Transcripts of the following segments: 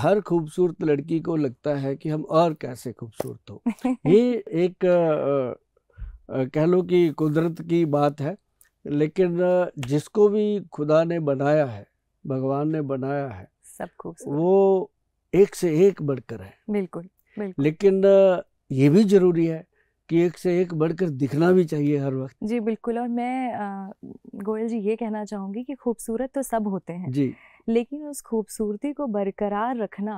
हर खूबसूरत लड़की को लगता है कि हम और कैसे खूबसूरत हो। ये एक कह लो कि कुदरत की बात है, लेकिन जिसको भी खुदा ने बनाया है, भगवान ने बनाया है, सब खूबसूरत, वो एक से एक बढ़कर है। बिल्कुल बिल्कुल। लेकिन ये भी जरूरी है कि एक से एक बढ़कर दिखना भी चाहिए हर वक्त। जी बिल्कुल। और मैं गोयल जी ये कहना चाहूंगी कि खूबसूरत तो सब होते हैं जी लेकिन उस खूबसूरती को बरकरार रखना,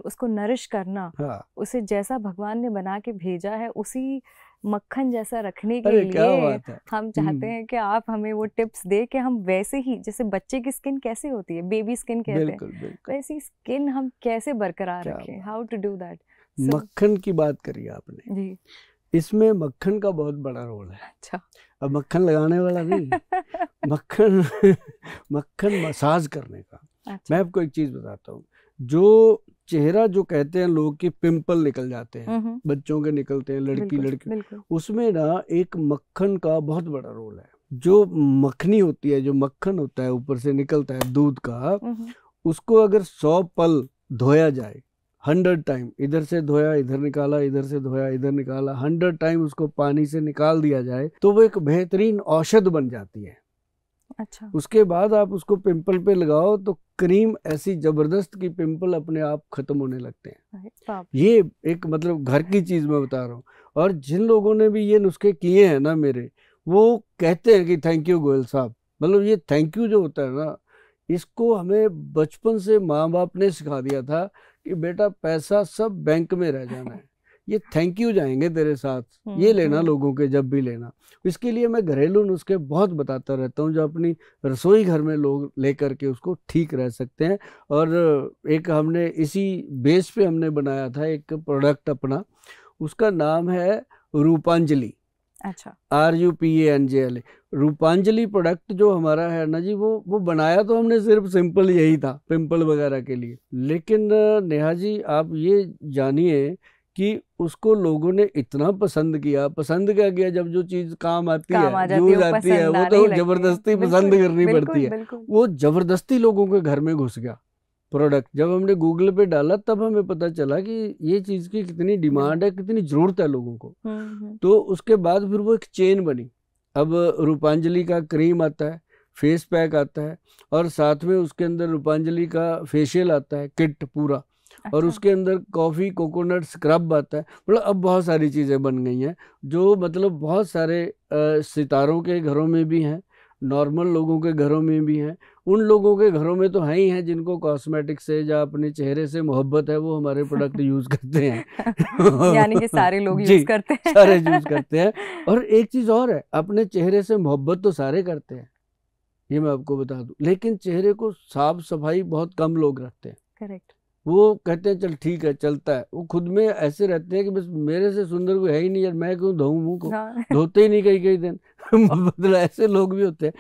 उसको नरिश करना, हाँ। उसे जैसा भगवान ने बना के भेजा है उसी मक्खन जैसा रखने के अरे क्या लिए बात है। हम चाहते हैं कि आप हमें वो टिप्स दे कि हम वैसे ही, जैसे बच्चे की स्किन कैसे होती है, बेबी स्किन कहते हैं, बिल्कुल बिल्कुल। वैसी स्किन हम कैसे बरकरार क्या रखें, बात। How to do that. मक्खन की बात करी आपने, जी। इसमें मक्खन का बहुत बड़ा रोल है। अच्छा। अब मक्खन लगाने वाला नहीं, मक्खन मक्खन मसाज करने का। अच्छा। मैं आपको एक चीज बताता हूँ, जो चेहरा जो कहते हैं लोग कि पिंपल निकल जाते हैं, बच्चों के निकलते हैं, लड़की बिल्कुल लड़की, बिल्कुल। उसमें ना एक मक्खन का बहुत बड़ा रोल है। जो मक्खनी होती है, जो मक्खन होता है ऊपर से निकलता है दूध का, उसको अगर 100 पल धोया जाए, 100 टाइम, इधर से धोया इधर निकाला, इधर से धोया इधर निकाला, 100 टाइम उसको पानी से निकाल दिया जाए, तो वो एक बेहतरीन औषध बन जाती है। अच्छा। उसके बाद आप उसको पिंपल पे लगाओ तो क्रीम ऐसी जबरदस्त की पिंपल अपने आप खत्म होने लगते हैं। ये एक मतलब घर की चीज मैं बता रहा हूँ। और जिन लोगों ने भी ये नुस्खे किए हैं ना मेरे, वो कहते हैं कि थैंक यू गोयल साहब। मतलब ये थैंक यू जो होता है ना, इसको हमें बचपन से माँ बाप ने सिखा दिया था कि बेटा पैसा सब बैंक में रह जाना है, ये थैंक यू जाएंगे तेरे साथ, ये लेना लोगों के जब भी लेना। इसके लिए मैं घरेलू नुस्खे बहुत बताता रहता हूँ, जो अपनी रसोई घर में लोग लेकर के उसको ठीक रह सकते हैं। और एक हमने इसी बेस पे हमने बनाया था एक प्रोडक्ट अपना, उसका नाम है रूपांजलि। अच्छा। RUPANJLI। रूपांजलि प्रोडक्ट जो हमारा है ना जी, वो बनाया तो हमने सिर्फ सिंपल यही था पिंपल वगैरह के लिए, लेकिन नेहा जी आप ये जानिए कि उसको लोगों ने इतना पसंद किया। पसंद क्या किया, जब जो चीज काम आती काम है, आ जाती है, यूज वो आती है, पसंद वो आने तो ही लगती है। जबरदस्ती पसंद बिल्कुल करनी पड़ती बिल्कुल है। बिल्कुल। वो जबरदस्ती लोगों के घर में घुस गया प्रोडक्ट। जब हमने गूगल पे डाला तब हमें पता चला कि ये चीज की कितनी डिमांड है, कितनी जरूरत है लोगों को। तो उसके बाद फिर वो एक चेन बनी। अब रूपांजलि का क्रीम आता है, फेस पैक आता है, और साथ में उसके अंदर रूपांजलि का फेशियल आता है किट पूरा। और अच्छा। उसके अंदर कॉफ़ी कोकोनट स्क्रब आता है। मतलब अब बहुत सारी चीज़ें बन गई हैं, जो मतलब बहुत सारे सितारों के घरों में भी हैं, नॉर्मल लोगों के घरों में भी हैं। उन लोगों के घरों में तो है ही हैं जिनको कॉस्मेटिक से या अपने चेहरे से मोहब्बत है, वो हमारे प्रोडक्ट यूज़ करते हैं। यानी कि सारे लोग जी, यूज करते हैं। सारे यूज़ करते हैं। और एक चीज़ और है, अपने चेहरे से मोहब्बत तो सारे करते हैं, ये मैं आपको बता दूं, लेकिन चेहरे को साफ सफाई बहुत कम लोग रखते हैं। करेक्ट। वो कहते हैं चल ठीक है चलता है, वो खुद में ऐसे रहते हैं कि बस मेरे से सुंदर कोई है ही नहीं यार, मैं क्यों धोऊं मुंह को, हाँ। धोते ही नहीं कई कई दिन। मतलब ऐसे लोग भी होते हैं।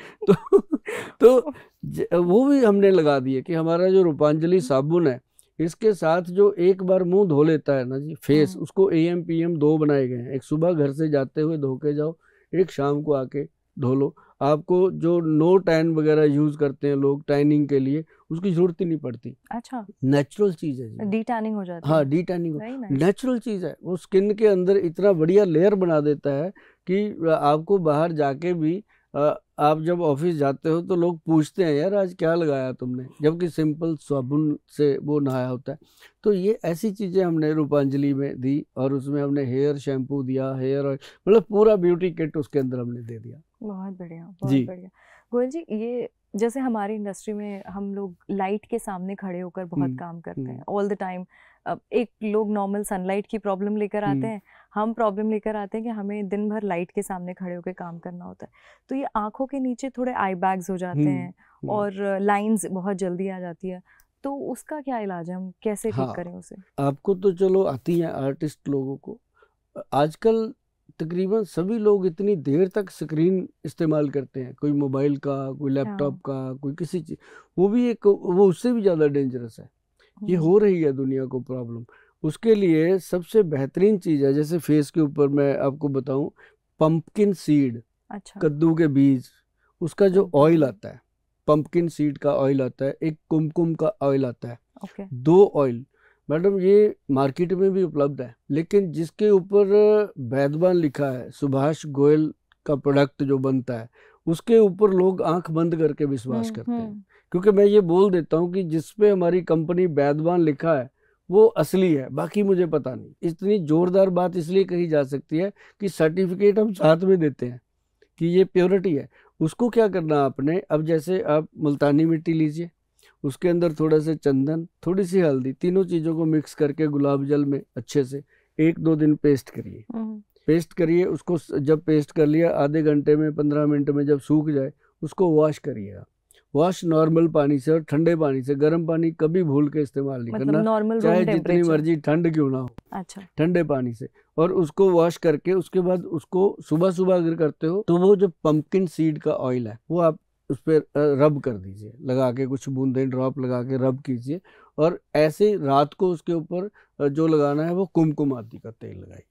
तो वो भी हमने लगा दिए कि हमारा जो रूपांजलि साबुन है, इसके साथ जो एक बार मुंह धो लेता है ना जी फेस, उसको AM PM 2 बनाए गए हैं। एक सुबह घर से जाते हुए धो के जाओ, एक शाम को आके धो लो। आपको जो नो टैन वगैरह यूज करते हैं लोग टैनिंग के लिए, उसकी जरूरत ही नहीं पड़ती। अच्छा। नेचुरल चीज है जी। डी टैनिंग हो जाती हाँ, है। D tanning very nice. Natural चीज है। वो स्किन के अंदर इतना बढ़िया लेयर बना देता है कि आपको बाहर जाके भी आप जब ऑफिस जाते हो तो लोग पूछते हैं यार आज क्या लगाया तुमने, जबकि सिंपल साबुन से वो नहाया होता है। तो ये ऐसी चीजें हमने रूपांजलि में दी, और उसमें हमने हेयर शैम्पू दिया, हेयर ऑयल, मतलब पूरा ब्यूटी किट उसके अंदर हमने दे दिया। बहुत बढ़िया, बहुत जी। बढ़िया। गोयल जी, ये जैसे हमारी इंडस्ट्री में हम लोग लाइट के सामने खड़े होकर बहुत काम करते हैं ऑल द टाइम। एक लोग नॉर्मल सनलाइट की प्रॉब्लम लेकर आते हैं, हम प्रॉब्लम लेकर आते हैं कि हमें दिन भर लाइट के सामने खड़े होकर काम करना होता है। तो ये आंखों के नीचे थोड़े आई बैग्स हो जाते हैं और लाइंस बहुत जल्दी आ जाती है, तो उसका क्या इलाज है, हम कैसे ठीक करें उसे? आपको तो चलो आती है, आर्टिस्ट लोगों को आजकल तकरीबन सभी लोग इतनी देर तक स्क्रीन इस्तेमाल करते हैं, कोई मोबाइल का, कोई लैपटॉप का, कोई किसी चीज, वो भी एक, वो उससे भी ज़्यादा डेंजरस है। ये हो रही है दुनिया को प्रॉब्लम। उसके लिए सबसे बेहतरीन चीज़ है, जैसे फेस के ऊपर मैं आपको बताऊं, पंपकिन सीड, अच्छा। कद्दू के बीज, उसका जो ऑयल आता है, पंपकिन सीड का ऑयल आता है, एक कुमकुम का ऑयल आता है। ओके। 2 ऑयल मैडम ये मार्केट में भी उपलब्ध है, लेकिन जिसके ऊपर वैद्यवान लिखा है, सुभाष गोयल का प्रोडक्ट जो बनता है, उसके ऊपर लोग आंख बंद करके विश्वास करते हैं। क्योंकि मैं ये बोल देता हूँ कि जिसपे हमारी कंपनी वैद्यवान लिखा है वो असली है, बाकी मुझे पता नहीं। इतनी जोरदार बात इसलिए कही जा सकती है कि सर्टिफिकेट हम साथ में देते हैं कि ये प्योरिटी है। उसको क्या करना आपने, अब जैसे आप मुल्तानी मिट्टी लीजिए, उसके अंदर थोड़ा सा चंदन, थोड़ी सी हल्दी, तीनों चीज़ों को मिक्स करके गुलाब जल में अच्छे से 1-2 दिन पेस्ट करिए। पेस्ट करिए उसको, जब पेस्ट कर लिया आधे घंटे में 15 मिनट में जब सूख जाए उसको वॉश करिएगा। वॉश नॉर्मल पानी से और ठंडे पानी से, गर्म पानी कभी भूल के इस्तेमाल नहीं करना, चाहे जितनी मर्जी ठंड क्यों ना हो। अच्छा। ठंडे पानी से, और उसको वॉश करके उसके बाद उसको सुबह सुबह अगर करते हो तो वो जो पंपकिन सीड का ऑयल है वो आप उस पर रब कर दीजिए, लगा के कुछ बूंदे ड्रॉप लगा के रब कीजिए, और ऐसे रात को उसके ऊपर जो लगाना है वो कुमकुम आदि का तेल लगाइए।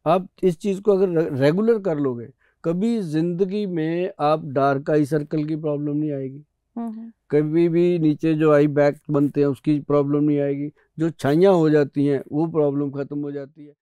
आप इस चीज़ को अगर रेगुलर कर लोगे, कभी जिंदगी में आप डार्क आई सर्कल की प्रॉब्लम नहीं आएगी, कभी भी नीचे जो आई बैग बनते हैं उसकी प्रॉब्लम नहीं आएगी, जो छाइयाँ हो जाती हैं वो प्रॉब्लम खत्म हो जाती है।